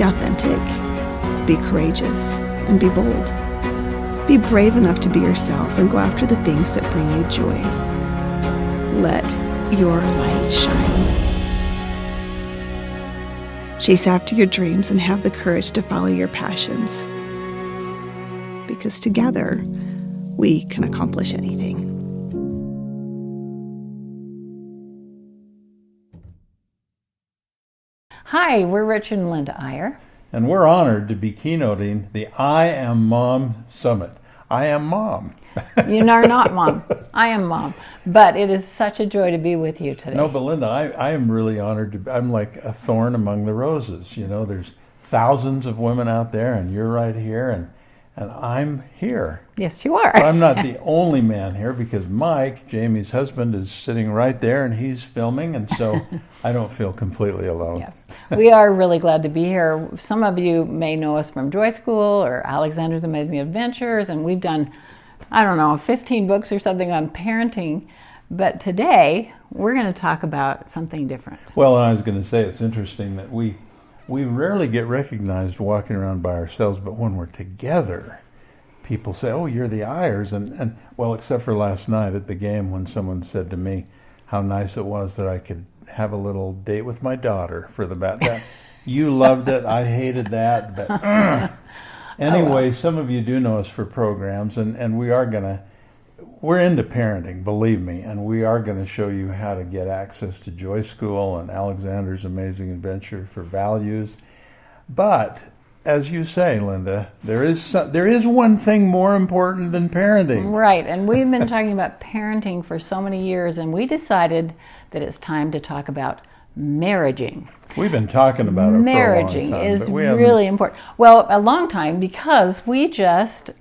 Be authentic, be courageous, and be bold. Be brave enough to be yourself and go after the things that bring you joy. Let your light shine. Chase after your dreams and have the courage to follow your passions. Because together, we can accomplish anything. Hi, we're Richard and Linda Eyre. And we're honored to be keynoting the I Am Mom Summit. I am mom. You are not mom. I am mom. But it is such a joy to be with you today. No, but Linda, I am really honored I'm like a thorn among the roses. You know, there's thousands of women out there, and you're right here, and I'm here. Yes, you are. But I'm not the only man here, because Mike, Jamie's husband, is sitting right there, and he's filming, and so I don't feel completely alone. Yeah. We are really glad to be here. Some of you may know us from Joy School or Alexander's Amazing Adventures, and we've done, 15 books or something on parenting. But today, we're going to talk about something different. Well, I was going to say, it's interesting that we rarely get recognized walking around by ourselves, but when we're together, people say, "Oh, you're the Eyres," and well, except for last night at the game when someone said to me how nice it was that I could have a little date with my daughter for the bat. That, you loved it, I hated that, but anyway, well. Some of you do know us for programs, and we're into parenting, believe me, and we are going to show you how to get access to Joy School and Alexander's Amazing Adventure for values. But as you say, Linda, there is one thing more important than parenting. Right, and we've been talking about parenting for so many years, and we decided that it's time to talk about marriaging. We've been talking about it for a long time. Marriaging is really important. Well, a long time, because we just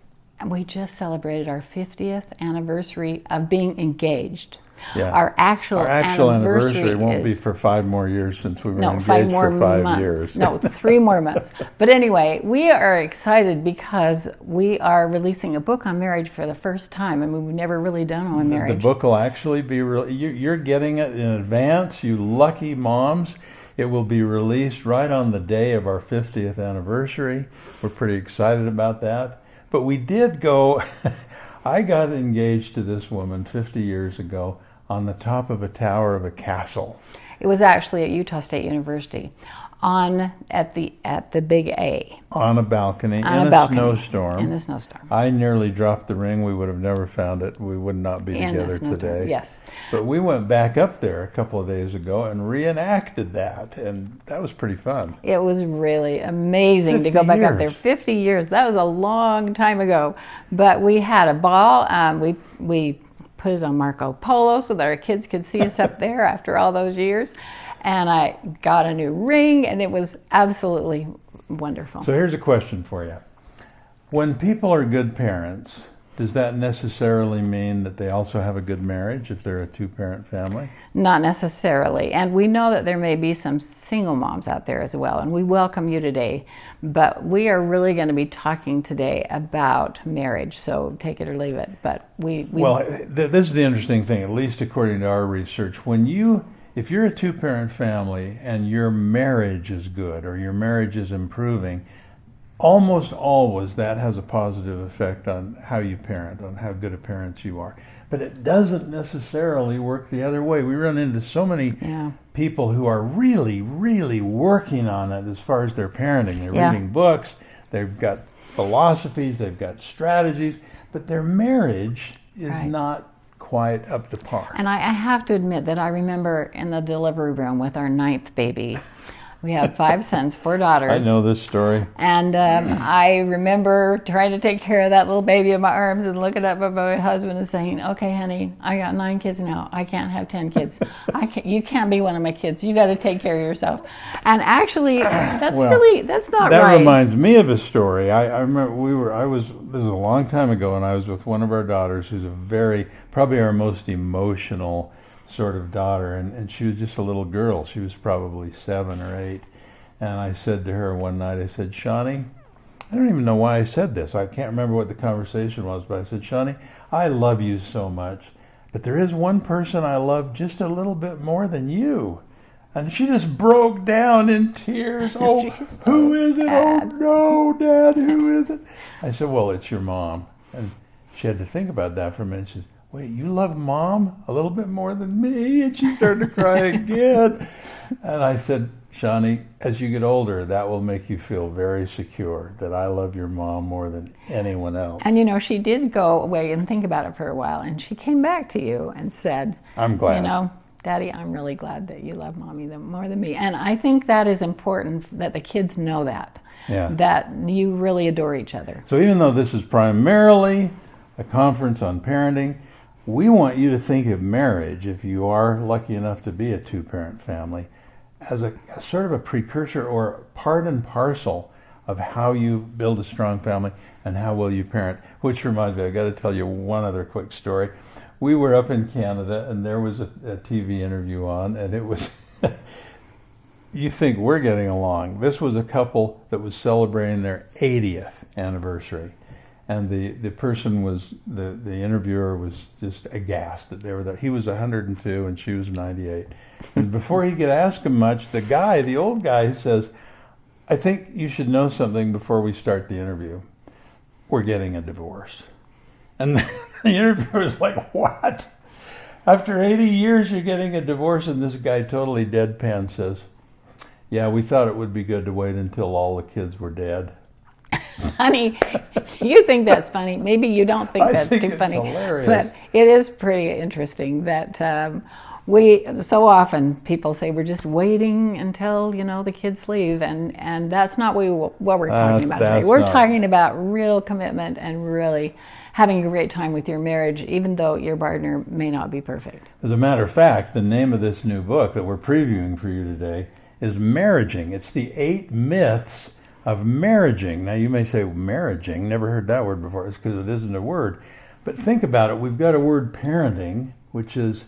celebrated our 50th anniversary of being engaged. Yeah. Our actual anniversary won't be for 5 more years, since we were engaged for 5 years. No, 3 more months. But anyway, we are excited because we are releasing a book on marriage for the first time, and we've never really done one on marriage. The book will actually be you're getting it in advance, you lucky moms. It will be released right on the day of our 50th anniversary. We're pretty excited about that. But we did go, I got engaged to this woman 50 years ago on the top of a tower of a castle. It was actually at Utah State University, at the Big A. On a balcony, in a snowstorm. In a snowstorm. I nearly dropped the ring. We would have never found it. We would not be together today. Yes. But we went back up there a couple of days ago and reenacted that, and that was pretty fun. It was really amazing to go back up there. 50 years. That was a long time ago. But we had a ball. We put it on Marco Polo so that our kids could see us up there after all those years. And I got a new ring, and it was absolutely wonderful. So here's a question for you. When people are good parents, does that necessarily mean that they also have a good marriage if they're a 2-parent family? Not necessarily. And we know that there may be some single moms out there as well, and we welcome you today. But we are really going to be talking today about marriage, so take it or leave it. But Well, this is the interesting thing, at least according to our research. If you're a 2-parent family and your marriage is good or your marriage is improving, almost always that has a positive effect on how you parent, on how good a parent you are. But it doesn't necessarily work the other way. We run into so many people who are really, really working on it as far as their parenting. They're reading books, they've got philosophies, they've got strategies, but their marriage is not quite up to par. And I have to admit that I remember in the delivery room with our 9th baby. We have 5 sons, 4 daughters. I know this story. And I remember trying to take care of that little baby in my arms and looking up at my husband and saying, "Okay, honey, I got 9 kids now. I can't have 10 kids. You can't be one of my kids. You got to take care of yourself." And actually, that's not right. That reminds me of a story. I remember this is a long time ago, and I was with one of our daughters who's probably our most emotional sort of daughter, and she was just a little girl. She was probably 7 or 8. And I said to her one night, I said, "Shawnee," I don't even know why I said this. I can't remember what the conversation was, but I said, "Shawnee, I love you so much, but there is one person I love just a little bit more than you." And she just broke down in tears. Oh, She's so who is it? sad. Oh, no, Dad, who is it? I said, well, it's your mom. And she had to think about that for a minute. She said, wait, you love Mom a little bit more than me? And she started to cry again. And I said, Shawnee, as you get older, that will make you feel very secure that I love your mom more than anyone else. And you know, she did go away and think about it for a while, and she came back to you and said, I'm glad. You know, Daddy, I'm really glad that you love Mommy more than me. And I think that is important that the kids know that, that you really adore each other. So even though this is primarily a conference on parenting, we want you to think of marriage, if you are lucky enough to be a two-parent family, as a sort of a precursor or part and parcel of how you build a strong family and how well you parent. Which reminds me, I've got to tell you one other quick story. We were up in Canada and there was a TV interview on, and it was, you think we're getting along. This was a couple that was celebrating their 80th anniversary. And the person was, the interviewer was just aghast that they were there. He was 102 and she was 98. And before he could ask him much, the old guy says, I think you should know something before we start the interview. We're getting a divorce. And the interviewer was like, what? After 80 years you're getting a divorce? And this guy totally deadpan says, yeah, we thought it would be good to wait until all the kids were dead. Honey, you think that's funny. Maybe you don't think that's too funny. Hilarious. But it is pretty interesting that we, so often people say we're just waiting until, you know, the kids leave. And that's not what we're talking about today. We're talking about real commitment and really having a great time with your marriage, even though your partner may not be perfect. As a matter of fact, the name of this new book that we're previewing for you today is Marriaging. It's the 8 myths of marriaging. Now you may say, marriaging, never heard that word before. It's because it isn't a word. But think about it. We've got a word parenting, which is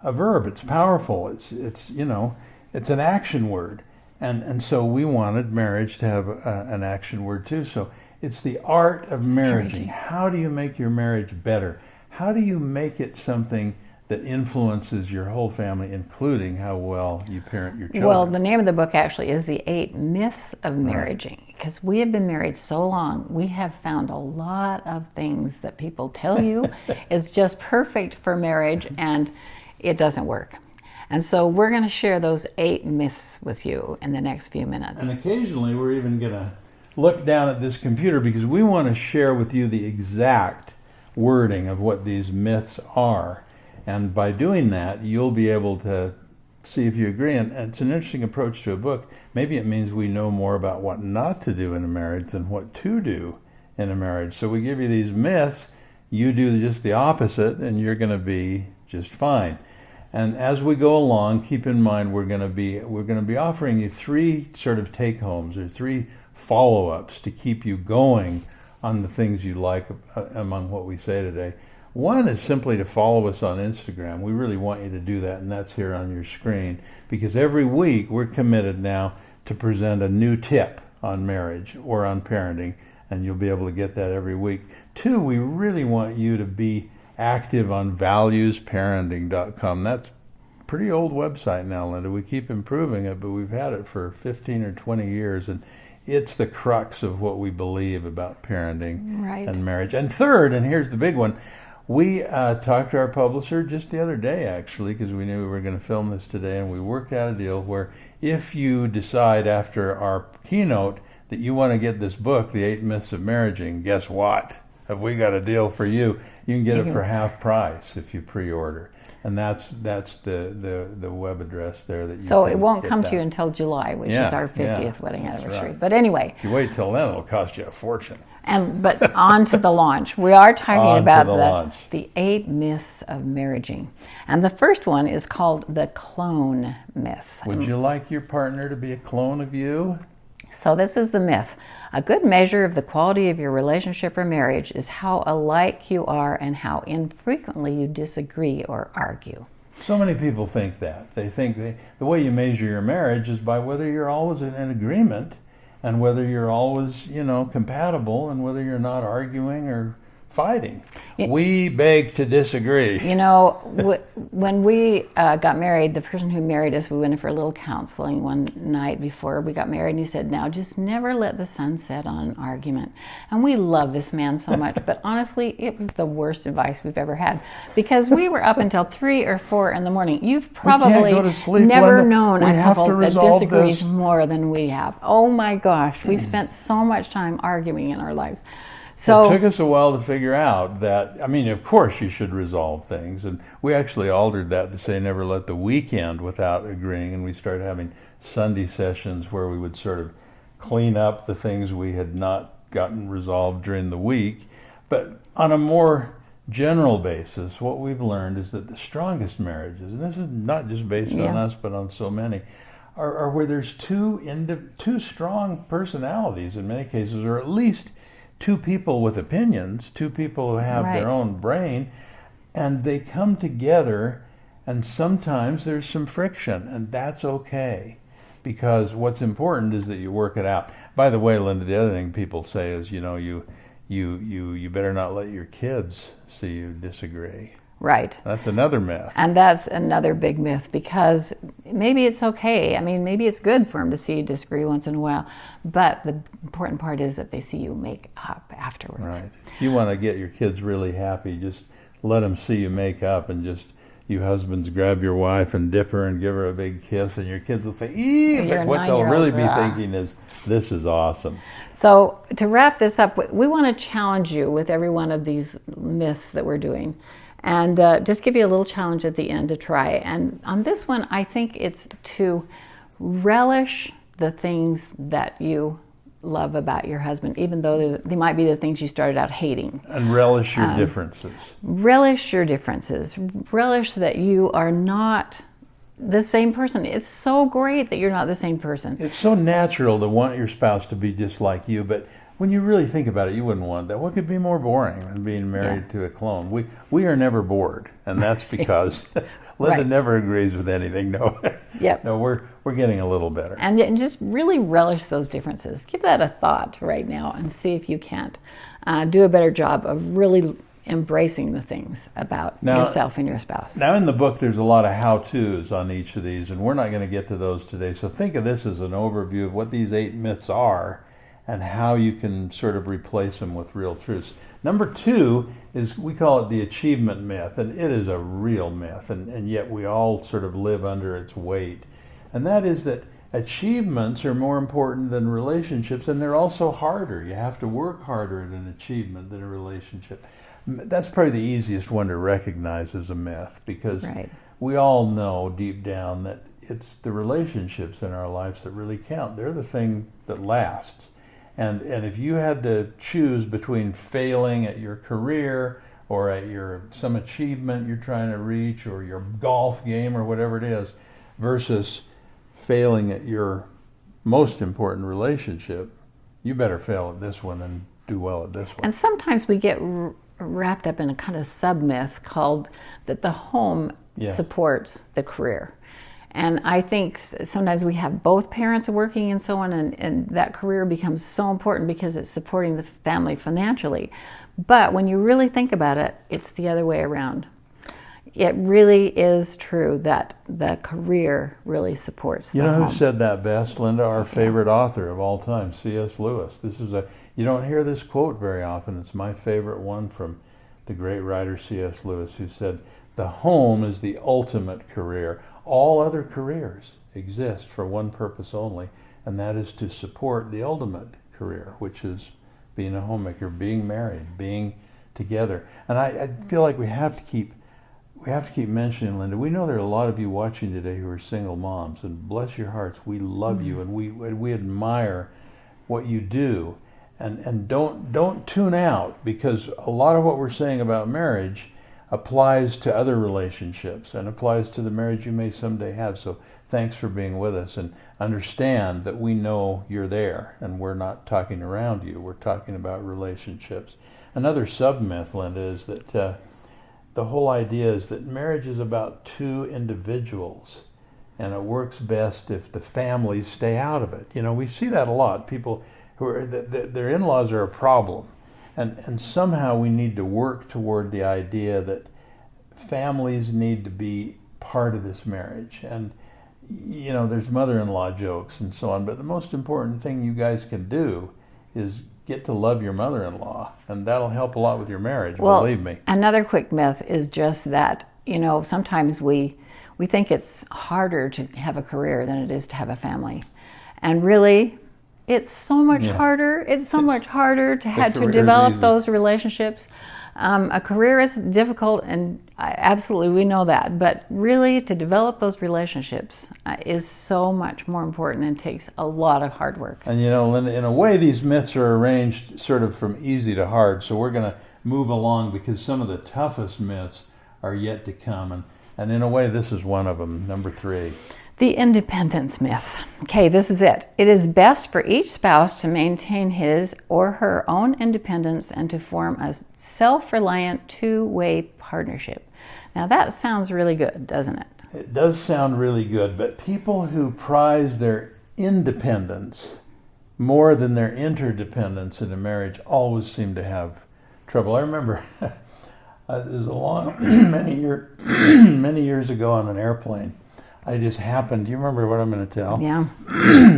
a verb. It's powerful. It's you know, it's an action word. And so we wanted marriage to have an action word too. So it's the art of marriaging. How do you make your marriage better? How do you make it something that influences your whole family, including how well you parent your children? Well, the name of the book actually is The 8 Myths of Marriaging, because we have been married so long, we have found a lot of things that people tell you is just perfect for marriage, and it doesn't work. And so we're going to share those 8 myths with you in the next few minutes. And occasionally we're even going to look down at this computer because we want to share with you the exact wording of what these myths are. And by doing that, you'll be able to see if you agree. And it's an interesting approach to a book. Maybe it means we know more about what not to do in a marriage than what to do in a marriage. So we give you these myths, you do just the opposite, and you're going to be just fine. And as we go along, keep in mind we're going to be offering you 3 sort of take-homes or 3 follow-ups to keep you going on the things you like among what we say today. One is simply to follow us on Instagram. We really want you to do that, and that's here on your screen, because every week we're committed now to present a new tip on marriage or on parenting, and you'll be able to get that every week. 2, we really want you to be active on valuesparenting.com. That's a pretty old website now, Linda. We keep improving it, but we've had it for 15 or 20 years, and it's the crux of what we believe about parenting and marriage. And 3rd, and here's the big one, we talked to our publisher just the other day, actually, because we knew we were going to film this today, and we worked out a deal where if you decide after our keynote that you want to get this book, The 8 Myths of Marriaging, guess what? Have we got a deal for you? You can get it for half price if you pre-order. And that's the web address there that you So can it won't get come that. to you until July, which is our 50th wedding anniversary. Right. But anyway, If you wait till then, it'll cost you a fortune. but on to the launch. We are talking about launch. the 8 myths of marriaging. And the first one is called the clone myth. Would you like your partner to be a clone of you? So this is the myth. A good measure of the quality of your relationship or marriage is how alike you are and how infrequently you disagree or argue. So many people think that. They think the way you measure your marriage is by whether you're always in agreement and whether you're always, compatible and whether you're not arguing or fighting. We beg to disagree. You know, when we got married, the person who married us, we went in for a little counseling one night before we got married, and he said, now just never let the sun set on an argument. And we love this man so much, but honestly, it was the worst advice we've ever had, because we were up until 3 or 4 in the morning. You've probably never known a couple that disagrees more than we have. Oh my gosh, we spent so much time arguing in our lives. So it took us a while to figure out that, I mean, of course you should resolve things. And we actually altered that to say never let the weekend without agreeing. And we started having Sunday sessions where we would sort of clean up the things we had not gotten resolved during the week. But on a more general basis, what we've learned is that the strongest marriages, and this is not just based on us, but on so many, are where there's two strong personalities in many cases, or at least two people with opinions, two people who have their own brain, and they come together, and sometimes there's some friction, and that's okay, because what's important is that you work it out. By the way, Linda, the other thing people say is, you know, you better not let your kids see you disagree. Right. That's another myth. And that's another big myth, because maybe it's okay. I mean, maybe it's good for them to see you disagree once in a while, but the important part is that they see you make up afterwards. Right. You want to get your kids really happy, just let them see you make up, and just, you husbands, grab your wife and dip her and give her a big kiss, and your kids will say, "Ee!" But what they'll really be thinking is, this is awesome. So to wrap this up, we want to challenge you with every one of these myths that we're doing. And just give you a little challenge at the end to try. And on this one, I think it's to relish the things that you love about your husband, even though they might be the things you started out hating. And relish your differences. Relish your differences. Relish that you are not the same person. It's so great that you're not the same person. It's so natural to want your spouse to be just like you, but when you really think about it, you wouldn't want that. What could be more boring than being married to a clone? We are never bored, and that's because Linda never agrees with anything. No, no, we're getting a little better. And just really relish those differences. Give that a thought right now, and see if you can't do a better job of really embracing the things about yourself and your spouse. Now, in the book, there's a lot of how-tos on each of these, and we're not going to get to those today. So think of this as an overview of what these 8 myths are, and how you can sort of replace them with real truths. Number 2 is, we call it the achievement myth, and it is a real myth, and yet we all sort of live under its weight. And that is that achievements are more important than relationships, and they're also harder. You have to work harder at an achievement than a relationship. That's probably the easiest one to recognize as a myth, because we all know deep down that it's the relationships in our lives that really count. They're the thing that lasts. And if you had to choose between failing at your career or at some achievement you're trying to reach, or your golf game or whatever it is, versus failing at your most important relationship, you better fail at this one and do well at this one. And sometimes we get wrapped up in a kind of sub-myth called that the home supports the career. And I think sometimes we have both parents working and so on, and that career becomes so important because it's supporting the family financially. But when you really think about it, it's the other way around. It really is true that the career really supports the home. You know who said that best, Linda? Our favorite author of all time, C.S. Lewis. You don't hear this quote very often. It's my favorite one from the great writer C.S. Lewis, who said, "The home is the ultimate career. All other careers exist for one purpose only, and that is to support the ultimate career, which is being a homemaker, being married, being together." And I feel like we have to keep mentioning, Linda, we know there are a lot of you watching today who are single moms, and bless your hearts, we love you, and we admire what you do. And don't tune out, because a lot of what we're saying about marriage applies to other relationships and applies to the marriage you may someday have. So thanks for being with us, and understand that we know you're there, and we're not talking around you. We're talking about relationships. Another sub-myth, Linda, is that the whole idea is that marriage is about two individuals, and it works best if the families stay out of it. You know, we see that a lot. People who are their in-laws are a problem, And somehow we need to work toward the idea that families need to be part of this marriage. And, you know, there's mother-in-law jokes and so on, but the most important thing you guys can do is get to love your mother-in-law, and that'll help a lot with your marriage, believe me. Another quick myth is just that, you know, sometimes we think it's harder to have a career than it is to have a family. And really, it's so much harder. It's so much harder to have to develop those relationships. A career is difficult, and absolutely we know that. But really, to develop those relationships is so much more important and takes a lot of hard work. And you know, in a way, these myths are arranged sort of from easy to hard. So we're going to move along because some of the toughest myths are yet to come. And in a way, this is one of them, number 3. The independence myth. Okay, this is it. It is best for each spouse to maintain his or her own independence and to form a self-reliant two-way partnership. Now that sounds really good, doesn't it? It does sound really good, but people who prize their independence more than their interdependence in a marriage always seem to have trouble. I remember it was a long, many years ago on an airplane. I just happened, do you remember what I'm going to tell? Yeah.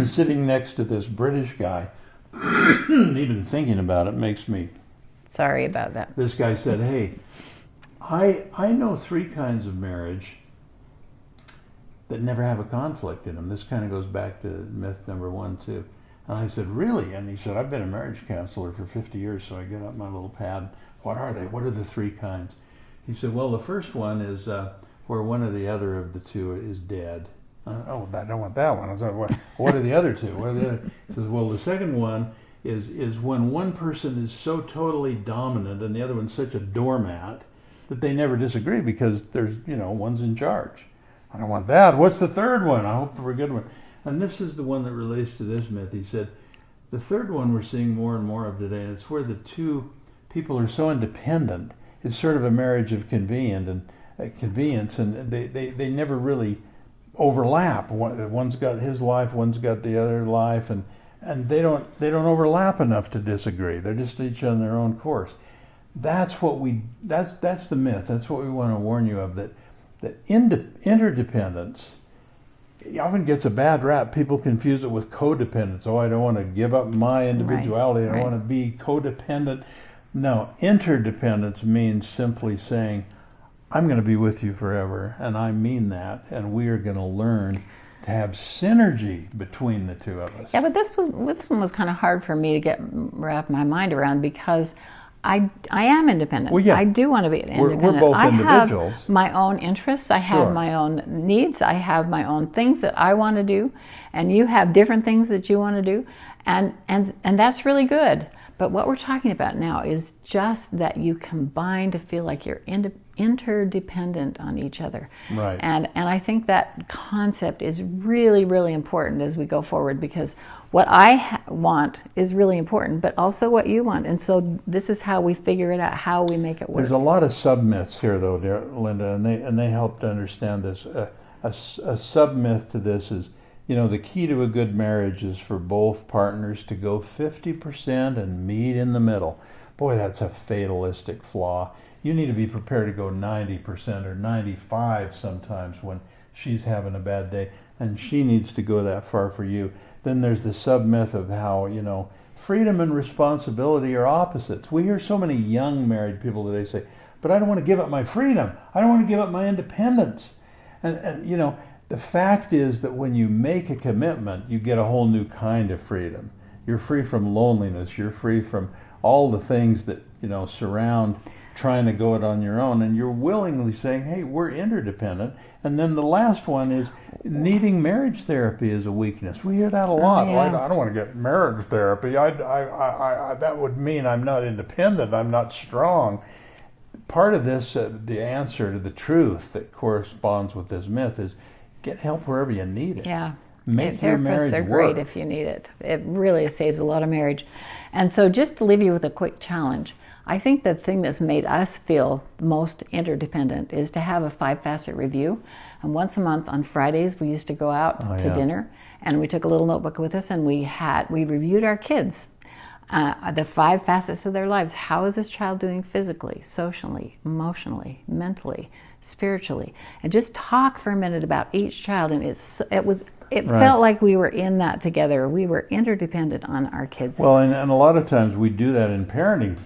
Sitting next to this British guy, even thinking about it makes me... Sorry about that. This guy said, hey, I know 3 kinds of marriage that never have a conflict in them. This kind of goes back to myth number 1, too. And I said, really? And he said, I've been a marriage counselor for 50 years, so I get out my little pad. What are they? What are the 3 kinds? He said, well, the first one is... where one or the other of the 2 is dead. Oh, I don't want that one. I thought, what are the other 2? What are the other? He says, well, the second one is when one person is so totally dominant and the other one's such a doormat that they never disagree because there's, you know, one's in charge. I don't want that. What's the third one? I hope for a good one. And this is the one that relates to this myth. He said, the third one we're seeing more and more of today, and it's where the 2 people are so independent. It's sort of a marriage of convenience, and they never really overlap. One's got his life, one's got the other life, and they don't overlap enough to disagree. They're just each on their own course. That's the myth. That's what we want to warn you of. That interdependence often gets a bad rap. People confuse it with codependence. Oh, I don't want to give up my individuality. I don't want to be codependent. No, interdependence means simply saying, I'm going to be with you forever, and I mean that, and we are going to learn to have synergy between the 2 of us. Yeah, but this one was kind of hard for me to wrap my mind around because I am independent. Well, yeah. I do want to be independent. We're both individuals. I have my own interests. I have my own needs. I have my own things that I want to do, and you have different things that you want to do, and that's really good. But what we're talking about now is just that you combine to feel like you're interdependent on each other. Right. And I think that concept is really, really important as we go forward, because what I want is really important, but also what you want. And so this is how we figure it out, how we make it work. There's a lot of sub-myths here, though, dear Linda, and they help to understand this. A sub-myth to this is, you know, the key to a good marriage is for both partners to go 50% and meet in the middle. Boy, that's a fatalistic flaw. You need to be prepared to go 90% or 95% sometimes when she's having a bad day, and she needs to go that far for you. Then there's the sub-myth of how, you know, freedom and responsibility are opposites. We hear so many young married people today say, but I don't want to give up my freedom. I don't want to give up my independence. And you know, the fact is that when you make a commitment, you get a whole new kind of freedom. You're free from loneliness. You're free from all the things that, you know, surround trying to go it on your own. And you're willingly saying, hey, we're interdependent. And then the last one is needing marriage therapy is a weakness. We hear that a lot. Oh, yeah. Well, I don't want to get marriage therapy. That would mean I'm not independent. I'm not strong. Part of this, the answer to the truth that corresponds with this myth is get help wherever you need it. Yeah. Make your marriage Therapists are work. great if you need it. It really saves a lot of marriage. And so just to leave you with a quick challenge, I think the thing that's made us feel most interdependent is to have a 5-facet review. And once a month on Fridays, we used to go out to dinner, and we took a little notebook with us, and we reviewed our kids. the 5 facets of their lives. How is this child doing physically, socially, emotionally, mentally, spiritually? And just talk for a minute about each child. And it felt like we were in that together. We were interdependent on our kids. Well, and a lot of times we do that in parenting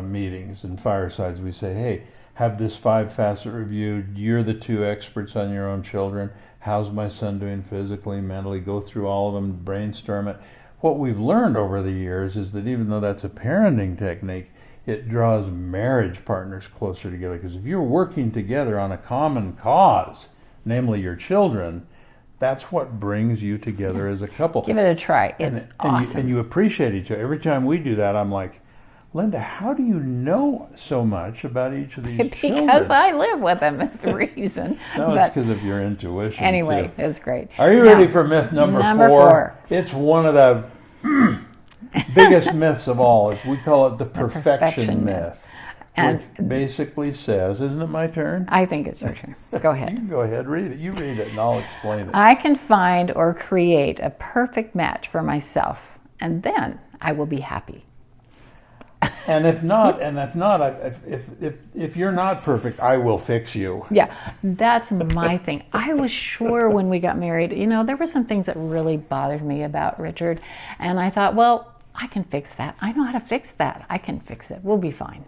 meetings and firesides. We say, hey, have this 5-facet review. You're the 2 experts on your own children. How's my son doing physically, mentally? Go through all of them, brainstorm it. What we've learned over the years is that even though that's a parenting technique, it draws marriage partners closer together. Because if you're working together on a common cause, namely your children, that's what brings you together as a couple. Give it a try. It's awesome. And you appreciate each other. Every time we do that, I'm like, Linda, how do you know so much about each of these children? Because I live with them is the reason. No, it's because of your intuition. Anyway, too. it's great. Are you ready for myth number 4? It's one of the biggest myths of all. We call it the perfection myth. And which basically says, isn't it my turn? I think it's your turn. Go ahead. You can go ahead, read it. You read it and I'll explain it. I can find or create a perfect match for myself, and then I will be happy. And if you're not perfect, I will fix you. Yeah, that's my thing. I was sure when we got married, there were some things that really bothered me about Richard. And I thought, well, I can fix that. I know how to fix that. I can fix it. We'll be fine.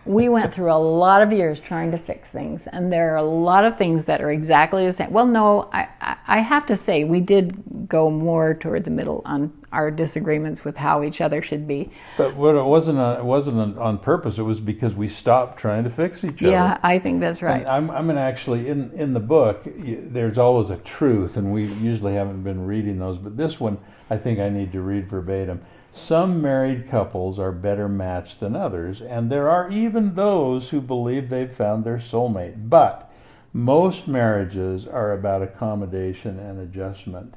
We went through a lot of years trying to fix things, and there are a lot of things that are exactly the same. Well, no, I have to say we did go more toward the middle on our disagreements with how each other should be. But what it wasn't on purpose. It was because we stopped trying to fix each other. Yeah, I think that's right. And I'm going to actually, in the book, there's always a truth, and we usually haven't been reading those, but this one I think I need to read verbatim. Some married couples are better matched than others, and there are even those who believe they've found their soulmate. But most marriages are about accommodation and adjustment.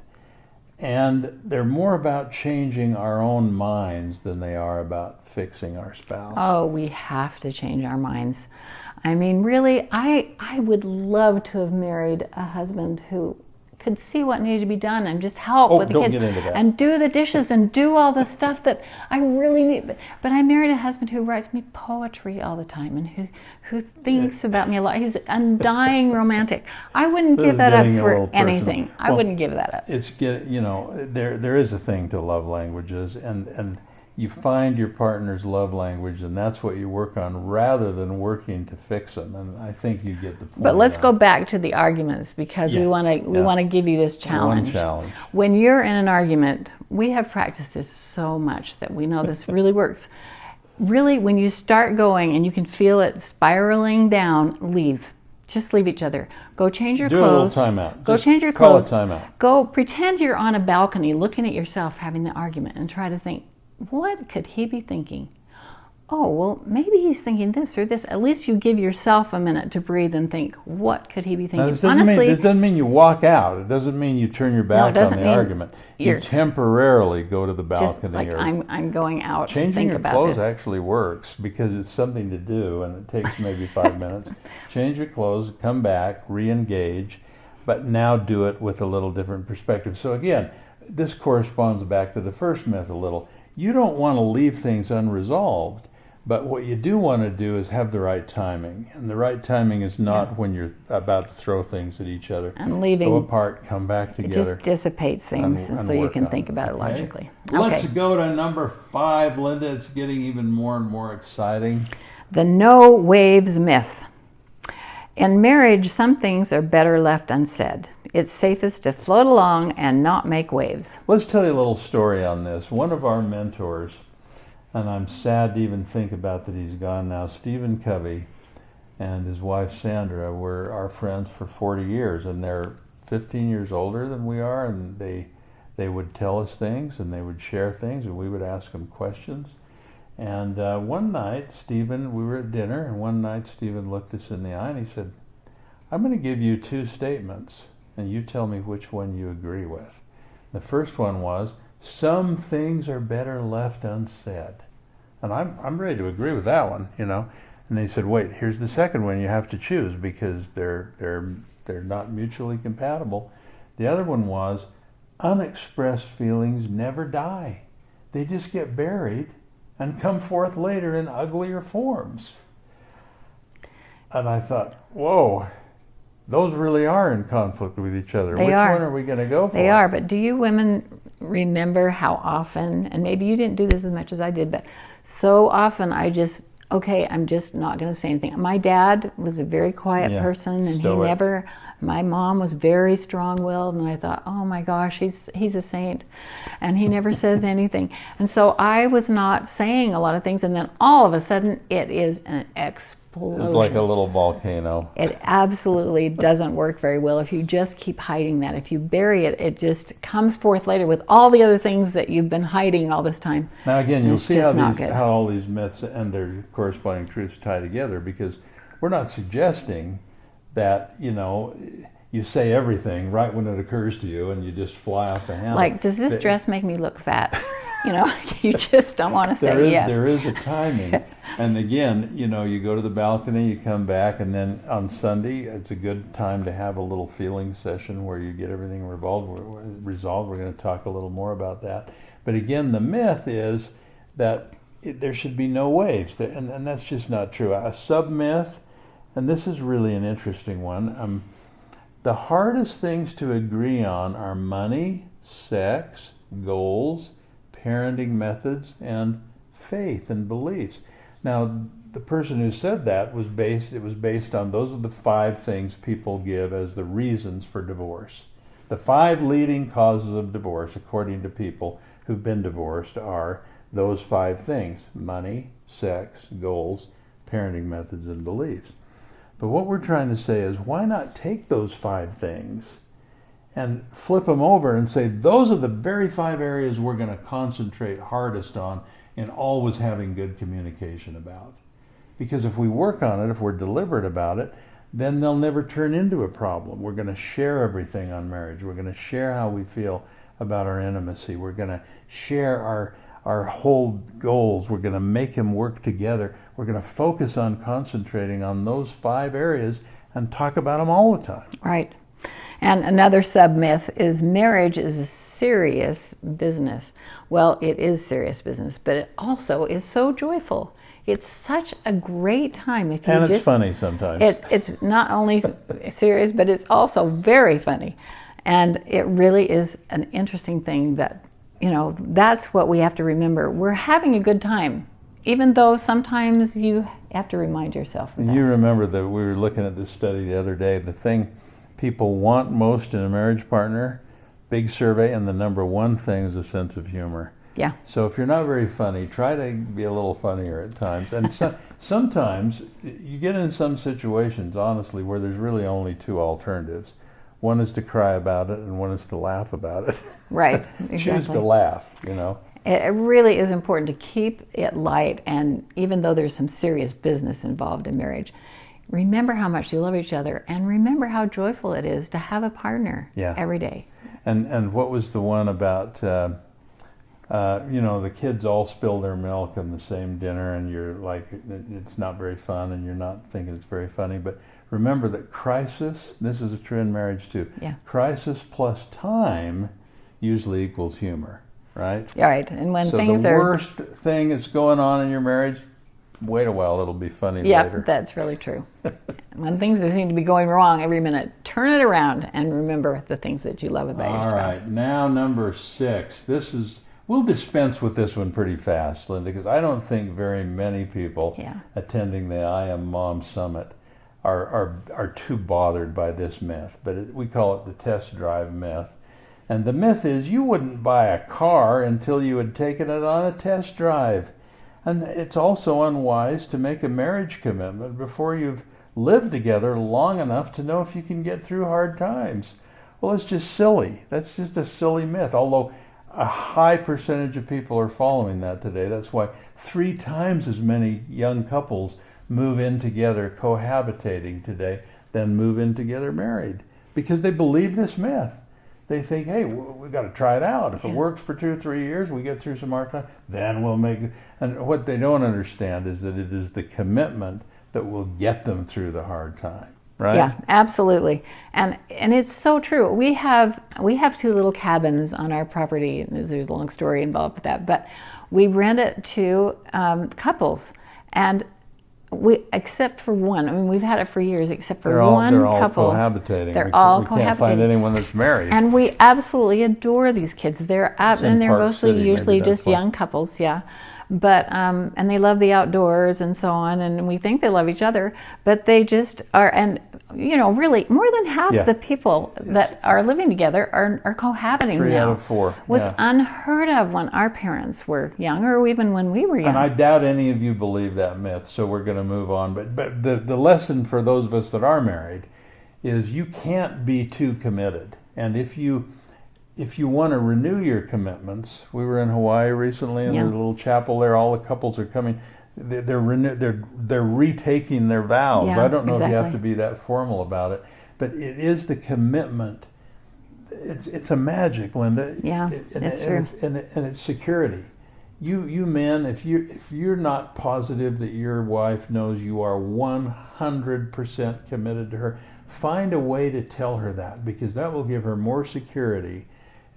And they're more about changing our own minds than they are about fixing our spouse. Oh, we have to change our minds. I mean, really, I would love to have married a husband who could see what needed to be done and just help with the kids get into that. and do the dishes and do all the stuff that I really need. But I married a husband who writes me poetry all the time and who thinks about me a lot. He's undying romantic. I wouldn't give that up for anything. I wouldn't give that up. There is a thing to love languages, and you find your partner's love language, and that's what you work on rather than working to fix them. And I think you get the point. But let's go back to the arguments because we want to give you this challenge. One challenge. When you're in an argument, we have practiced this so much that we know this really works. Really, when you start going and you can feel it spiraling down, leave. Just leave each other. Go change your clothes. Do a little timeout. Go change your clothes. Call a timeout. Go pretend you're on a balcony looking at yourself having the argument and try to think, what could he be thinking? Oh, well, maybe he's thinking this or this. At least you give yourself a minute to breathe and think, what could he be thinking? This doesn't mean you walk out. It doesn't mean you turn your back on the argument. You temporarily go to the balcony. Just like I'm going out to think about this. Changing your clothes actually works because it's something to do and it takes maybe 5 minutes. Change your clothes, come back, re-engage, but now do it with a little different perspective. So again, this corresponds back to the first myth a little. You don't want to leave things unresolved, but what you do want to do is have the right timing. And the right timing is not when you're about to throw things at each other. And leaving. Go apart, come back together. It just dissipates things so you can think about it logically. Okay. Let's go to number 5, Linda. It's getting even more and more exciting. The no waves myth. In marriage, some things are better left unsaid. It's safest to float along and not make waves. Let's tell you a little story on this. One of our mentors, and I'm sad to even think about that he's gone now, Stephen Covey and his wife Sandra were our friends for 40 years, and they're 15 years older than we are, and they would tell us things, and they would share things, and we would ask them questions. And one night, Stephen, we were at dinner, and one night Stephen looked us in the eye and he said, I'm going to give you 2 statements, and you tell me which one you agree with. The first one was, some things are better left unsaid. And I'm ready to agree with that one, And they said, wait, here's the second one you have to choose because they're not mutually compatible. The other one was, unexpressed feelings never die. They just get buried and come forth later in uglier forms. And I thought, whoa, those really are in conflict with each other. Which one are we going to go for? They are, but do you women remember how often, and maybe you didn't do this as much as I did, but so often I'm just not going to say anything. My dad was a very quiet person, and my mom was very strong-willed, and I thought, oh my gosh, he's a saint, and he never says anything. And so I was not saying a lot of things, and then all of a sudden it is an explosion. It's like a little volcano. It absolutely doesn't work very well if you just keep hiding that. If you bury it, it just comes forth later with all the other things that you've been hiding all this time. Now again, you'll see how all these myths and their corresponding truths tie together, because we're not suggesting that, you say everything right when it occurs to you and you just fly off the handle. Like, does this dress make me look fat? You just don't want to say yes. There is a timing. And again, you go to the balcony, you come back, and then on Sunday, it's a good time to have a little feeling session where you get everything resolved. We're going to talk a little more about that. But again, the myth is that there should be no waves, and that's just not true. A sub-myth, and this is really an interesting one, the hardest things to agree on are money, sex, goals, parenting methods, and faith and beliefs. Now, the person who said that was based on those are the 5 things people give as the reasons for divorce. The 5 leading causes of divorce, according to people who've been divorced, are those 5 things: money, sex, goals, parenting methods, and beliefs. But what we're trying to say is, why not take those 5 things and flip them over and say, those are the very 5 areas we're going to concentrate hardest on and always having good communication about. Because if we work on it, if we're deliberate about it, then they'll never turn into a problem. We're going to share everything on marriage. We're going to share how we feel about our intimacy. We're going to share our whole goals. We're going to make them work together. We're going to focus on concentrating on those 5 areas and talk about them all the time. Right. And another sub-myth is marriage is a serious business. Well, it is serious business, but it also is so joyful. It's such a great time. It's funny sometimes. It's not only serious, but it's also very funny. And it really is an interesting thing that, that's what we have to remember. We're having a good time, even though sometimes you have to remind yourself of that. You remember that we were looking at this study the other day, the thing people want most in a marriage partner, big survey, and the number 1 thing is a sense of humor. Yeah. So if you're not very funny, try to be a little funnier at times. And sometimes you get in some situations, honestly, where there's really only 2 alternatives. One is to cry about it, and one is to laugh about it. Right, exactly. Choose to laugh, It really is important to keep it light, and even though there's some serious business involved in marriage, remember how much you love each other, and remember how joyful it is to have a partner every day. And what was the one about, the kids all spill their milk in the same dinner, and you're like, it's not very fun, and you're not thinking it's very funny. But remember that crisis, this is true in marriage too, crisis plus time usually equals humor, right? Right, and when so things the are... worst thing that's going on in your marriage, wait a while, it'll be funny later. Yeah, that's really true. When things seem to be going wrong every minute, turn it around and remember the things that you love about your spouse. All right, now number 6. We'll dispense with this one pretty fast, Linda, because I don't think very many people attending the I Am Mom Summit are too bothered by this myth. But we call it the test drive myth. And the myth is you wouldn't buy a car until you had taken it on a test drive. And it's also unwise to make a marriage commitment before you've lived together long enough to know if you can get through hard times. Well, it's just silly. That's just a silly myth, although a high percentage of people are following that today. That's why 3 times as many young couples move in together cohabitating today than move in together married, because they believe this myth. They think, hey, we've got to try it out. If it works for 2 or 3 years, we get through some hard time, then we'll make it. And what they don't understand is that it is the commitment that will get them through the hard time. right? Yeah, absolutely. And it's so true. We have 2 little cabins on our property. There's a long story involved with that, but we rent it to couples, and except for one. I mean, we've had it for years, except for one couple. They're all cohabitating. They're all we cohabitating. can't find anyone that's married. And we absolutely adore these kids. They're mostly City, usually maybe just young couples, yeah. But and they love the outdoors and so on, and we think they love each other, but they just are. And really, more than half the people that are living together are cohabiting 3 now. out of 4 Was unheard of when our parents were young, or even when we were young. And I doubt any of you believe that myth, so we're going to move on. But the lesson for those of us that are married is you can't be too committed. And if you want to renew your commitments, we were in Hawaii recently, and there's a little chapel there. All the couples are coming. They're retaking their vows. Yeah, I don't know if you have exactly. to be that formal about it, but it is the commitment. It's a magic, Linda. Yeah, it's true. And it's security. You men, if you're not positive that your wife knows you are 100% committed to her, find a way to tell her that, because that will give her more security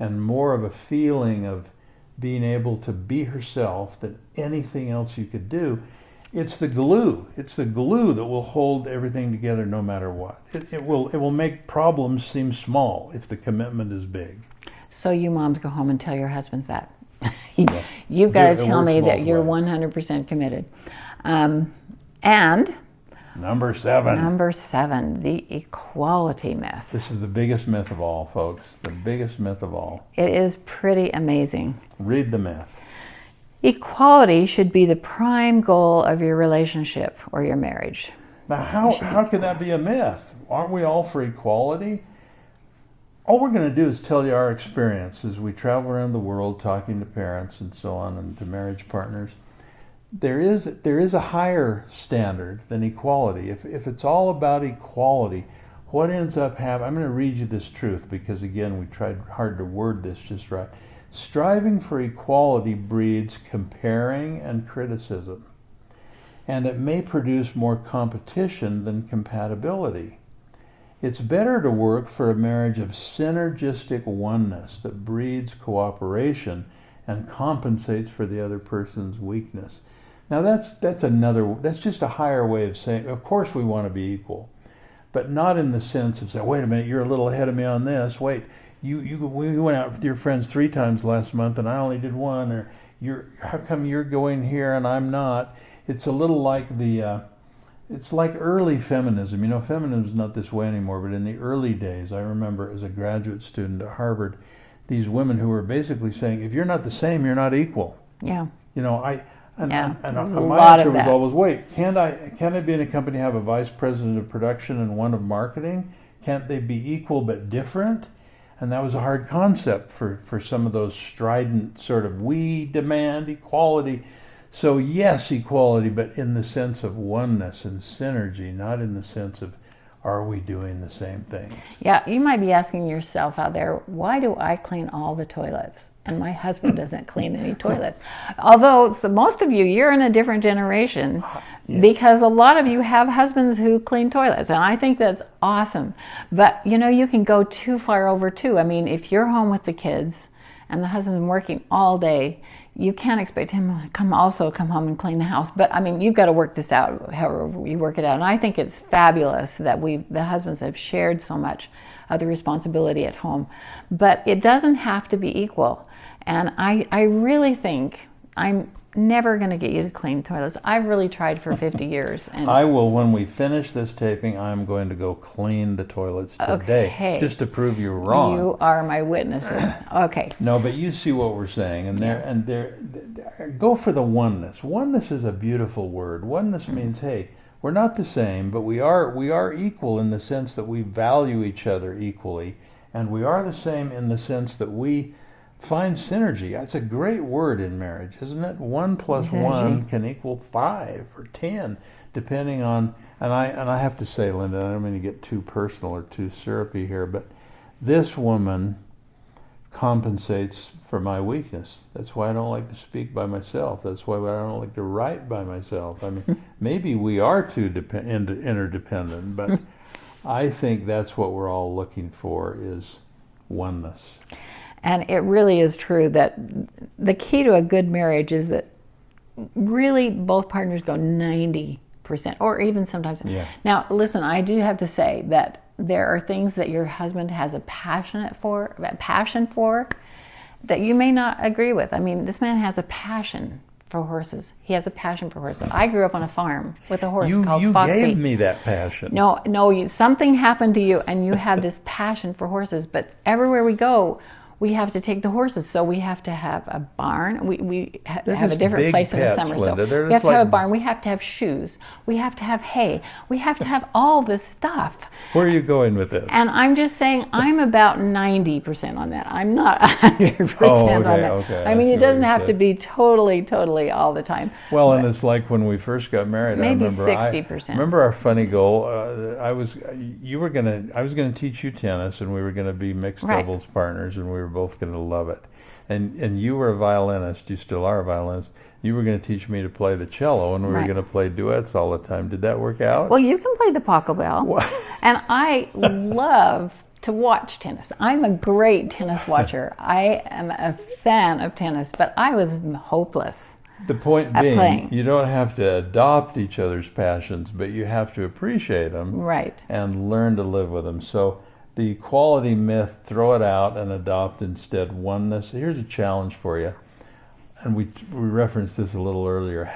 and more of a feeling of being able to be herself than anything else you could do. It's the glue. It's the glue that will hold everything together no matter what. It will make problems seem small if the commitment is big. So you moms go home and tell your husbands that. You've got to tell me that you're 100% committed. And Number 7, the equality myth. This is the biggest myth of all, folks. The biggest myth of all. It is pretty amazing. Read the myth. Equality should be the prime goal of your relationship or your marriage. Now, how can that be a myth? Aren't we all for equality? All we're going to do is tell you our experience as we travel around the world talking to parents and so on, and to marriage partners. There is a higher standard than equality. If it's all about equality, what ends up happening, I'm going to read you this truth, because again, we tried hard to word this just right. Striving for equality breeds comparing and criticism, and it may produce more competition than compatibility. It's better to work for a marriage of synergistic oneness that breeds cooperation and compensates for the other person's weakness. Now that's just a higher way of saying, of course we want to be equal, but not in the sense of saying, wait a minute, you're a little ahead of me on this. Wait, we went out with your friends 3 times last month and I only did 1, or how come you're going here and I'm not? It's a little like it's like early feminism. Feminism is not this way anymore, but in the early days, I remember as a graduate student at Harvard, these women who were basically saying, if you're not the same, you're not equal. Yeah. My lot answer of was that. always, wait, can't I be in a company, have a vice president of production and one of marketing? Can't they be equal but different? And that was a hard concept for some of those strident sort of, we demand equality. So yes, equality, but in the sense of oneness and synergy, not in the sense of, are we doing the same things? Yeah, you might be asking yourself out there, why do I clean all the toilets? And my husband doesn't clean any toilets. Although most of you're in a different generation, because a lot of you have husbands who clean toilets. And I think that's awesome. But, you can go too far over too. I mean, if you're home with the kids and the husband's working all day, you can't expect him to come home and clean the house. But I mean, you've got to work this out, however you work it out. And I think it's fabulous that the husbands have shared so much of the responsibility at home. But it doesn't have to be equal. And I really think I'm never going to get you to clean toilets. I've really tried for 50 years. And I will, when we finish this taping, I'm going to go clean the toilets today, okay, just to prove you wrong. You are my witnesses. Okay. No, but you see what we're saying, and go for the oneness. Oneness is a beautiful word. Oneness means, hey, we're not the same, but we are equal in the sense that we value each other equally, and we are the same in the sense that we find synergy. That's a great word in marriage, isn't it? 1 + 1 can equal 5 or 10, depending on. And I have to say, Linda, I don't mean to get too personal or too syrupy here, but this woman compensates for my weakness. That's why I don't like to speak by myself. That's why I don't like to write by myself. I mean, maybe we are too interdependent, but I think that's what we're all looking for, is oneness. And it really is true that the key to a good marriage is that really both partners go 90%, or even sometimes. Yeah. Now, listen, I do have to say that there are things that your husband has a passion for that you may not agree with. I mean, this man has a passion for horses. He has a passion for horses. I grew up on a farm with a horse called Foxy. You gave me that passion. No, something happened to you and you had this passion for horses, but everywhere we go, we have to take the horses, so we have to have a barn. We have a different place in the summer. Linda. So we have to have a barn. We have to have shoes. We have to have hay. We have to have all this stuff. Where are you going with this? And I'm just saying, I'm about 90% on that. I'm not 100% on that. Okay. I mean, it doesn't have to be totally all the time. Well, and it's like when we first got married. Maybe I remember 60%. Remember our funny goal? I was going to teach you tennis, and we were going to be mixed doubles partners, and we were both going to love it. And you were a violinist. You still are a violinist. You were going to teach me to play the cello, and we were going to play duets all the time. Did that work out? Well, you can play the pachelbel, and I love to watch tennis. I'm a great tennis watcher. I am a fan of tennis, but I was hopeless. The point at being, playing. You don't have to adopt each other's passions, but you have to appreciate them, right, and learn to live with them. So the equality myth, throw it out and adopt instead oneness. Here's a challenge for you. And we referenced this a little earlier.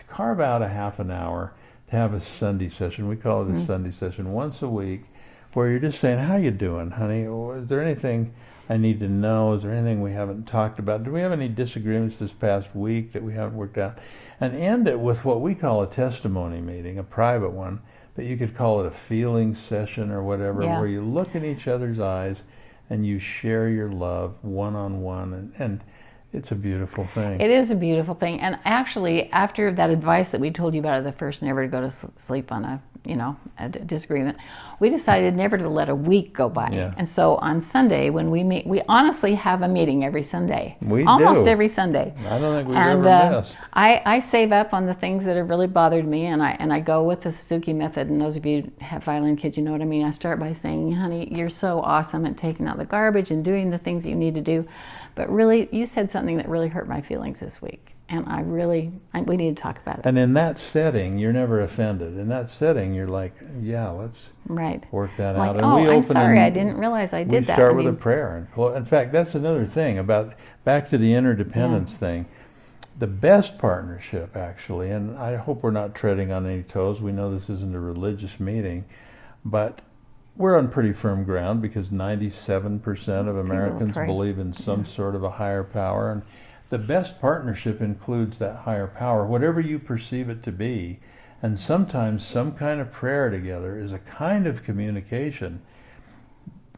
Carve out a half an hour to have a Sunday session. We call it a Sunday session once a week, where you're just saying, "How you doing, honey? Or is there anything I need to know? Is there anything we haven't talked about? Do we have any disagreements this past week that we haven't worked out?" And end it with what we call a testimony meeting, a private one, but you could call it a feeling session or whatever, where you look in each other's eyes and you share your love one-on-one, and it's a beautiful thing. It is a beautiful thing. And actually, after that advice that we told you about at the first, never to go to sleep on a disagreement, we decided never to let a week go by. Yeah. And so on Sunday, when we meet, we honestly have a meeting every Sunday. We almost do. every Sunday. I don't think we've ever missed. I save up on the things that have really bothered me, and I go with the Suzuki method. And those of you who have violin kids, you know what I mean. I start by saying, "Honey, you're so awesome at taking out the garbage and doing the things you need to do. But really, you said something that really hurt my feelings this week. And we need to talk about it." And in that setting, you're never offended. In that setting, you're like, "Yeah, let's work that out." And I'm sorry, I didn't realize I did that. We start with a prayer. In fact, that's another thing about, back to the interdependence thing. The best partnership, actually, and I hope we're not treading on any toes. We know this isn't a religious meeting, but we're on pretty firm ground because 97% of Americans believe in some sort of a higher power. And the best partnership includes that higher power, whatever you perceive it to be. And sometimes some kind of prayer together is a kind of communication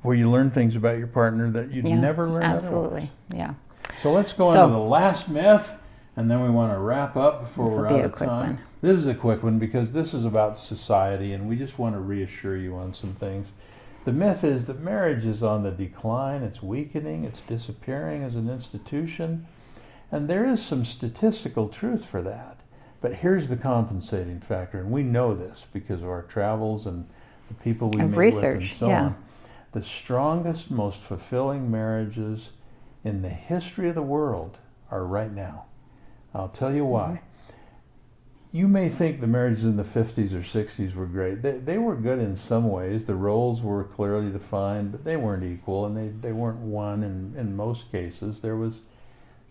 where you learn things about your partner that you'd never learn absolutely. otherwise. So let's go on to the last myth, and then we want to wrap up before we're out of time. This is a quick one because this is about society, and we just want to reassure you on some things. The myth is that marriage is on the decline, it's weakening, it's disappearing as an institution. And there is some statistical truth for that. But here's the compensating factor, and we know this because of our travels and the people we meet with and so on. The strongest, most fulfilling marriages in the history of the world are right now. I'll tell you why. You may think the marriages in the 50s or 60s were great. They were good in some ways. The roles were clearly defined, but they weren't equal, and they weren't one in most cases. There was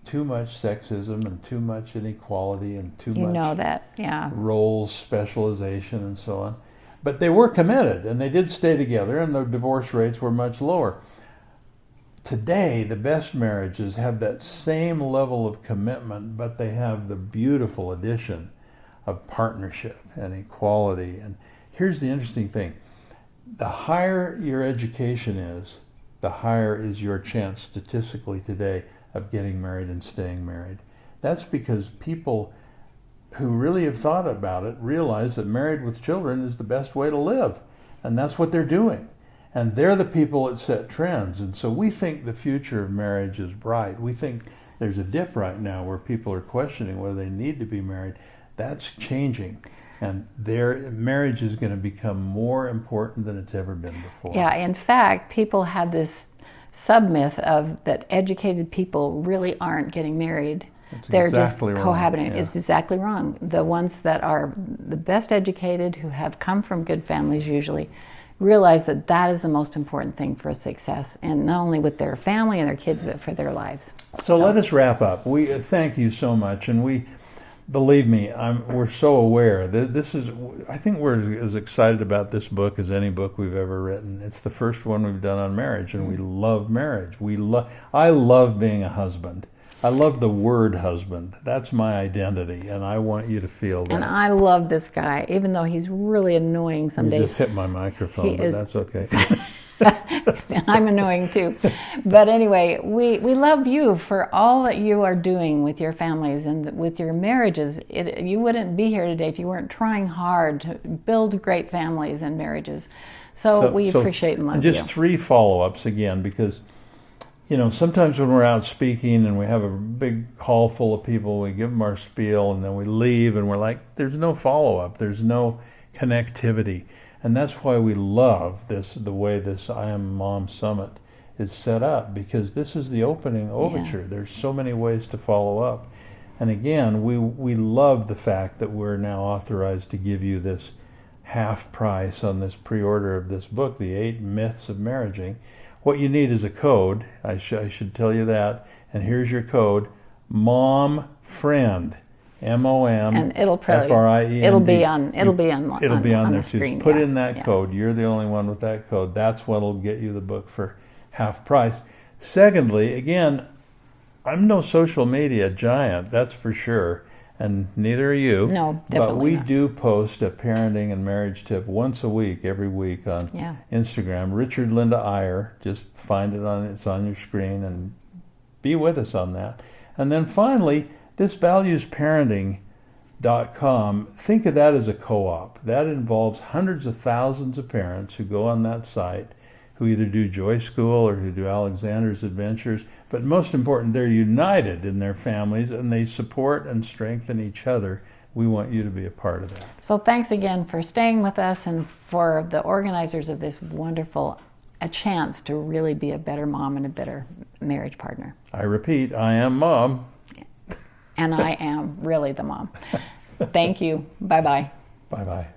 too much sexism and too much inequality and too much roles, specialization, and so on. But they were committed, and they did stay together, and the divorce rates were much lower. Today, the best marriages have that same level of commitment, but they have the beautiful addition of partnership and equality. And here's the interesting thing. The higher your education is, the higher is your chance statistically today of getting married and staying married. That's because people who really have thought about it realize that married with children is the best way to live. And that's what they're doing. And they're the people that set trends. And so we think the future of marriage is bright. We think there's a dip right now where people are questioning whether they need to be married. That's changing. And their marriage is going to become more important than it's ever been before. Yeah, in fact, people have this sub-myth of that educated people really aren't getting married. They're exactly just wrong. cohabiting. Yeah. It's exactly wrong. The ones that are the best educated, who have come from good families usually, realize that that is the most important thing for success, and not only with their family and their kids, but for their lives. So let us wrap up. We thank you so much, and we believe me, we're so aware that this is. I think we're as excited about this book as any book we've ever written. It's the first one we've done on marriage, and we love marriage. I love being a husband. I love the word husband. That's my identity, and I want you to feel that. And I love this guy, even though he's really annoying some You days. just hit my microphone, but that's okay. I'm annoying too. But anyway, we love you for all that you are doing with your families and with your marriages. You wouldn't be here today if you weren't trying hard to build great families and marriages. So we appreciate and love you. Just 3 follow-ups again, because sometimes when we're out speaking and we have a big hall full of people, we give them our spiel and then we leave and we're like, there's no follow-up, there's no connectivity. And that's why we love the way this I Am Mom Summit is set up, because this is the opening overture. Yeah. There's so many ways to follow up. And again, we love the fact that we're now authorized to give you this half price on this pre-order of this book, The 8 Myths of Marriaging. What you need is a code. I should tell you that. And here's your code: MOMFRIEND. MOM. And it'll probably FRIEND. It'll be on the screen. Put in that code. You're the only one with that code. That's what'll get you the book for half price. Secondly, again, I'm no social media giant, that's for sure, and neither are you. No, definitely But we not. do post a parenting and marriage tip once a week, every week on Instagram. Richard Linda Eyre. Just find it's on your screen, and be with us on that. And then finally, this valuesparenting.com, think of that as a co-op. That involves hundreds of thousands of parents who go on that site, who either do Joy School or who do Alexander's Adventures. But most important, they're united in their families and they support and strengthen each other. We want you to be a part of that. So thanks again for staying with us, and for the organizers of this wonderful a chance to really be a better mom and a better marriage partner. I repeat, I am mom. And I am really the mom. Thank you. Bye-bye. Bye-bye.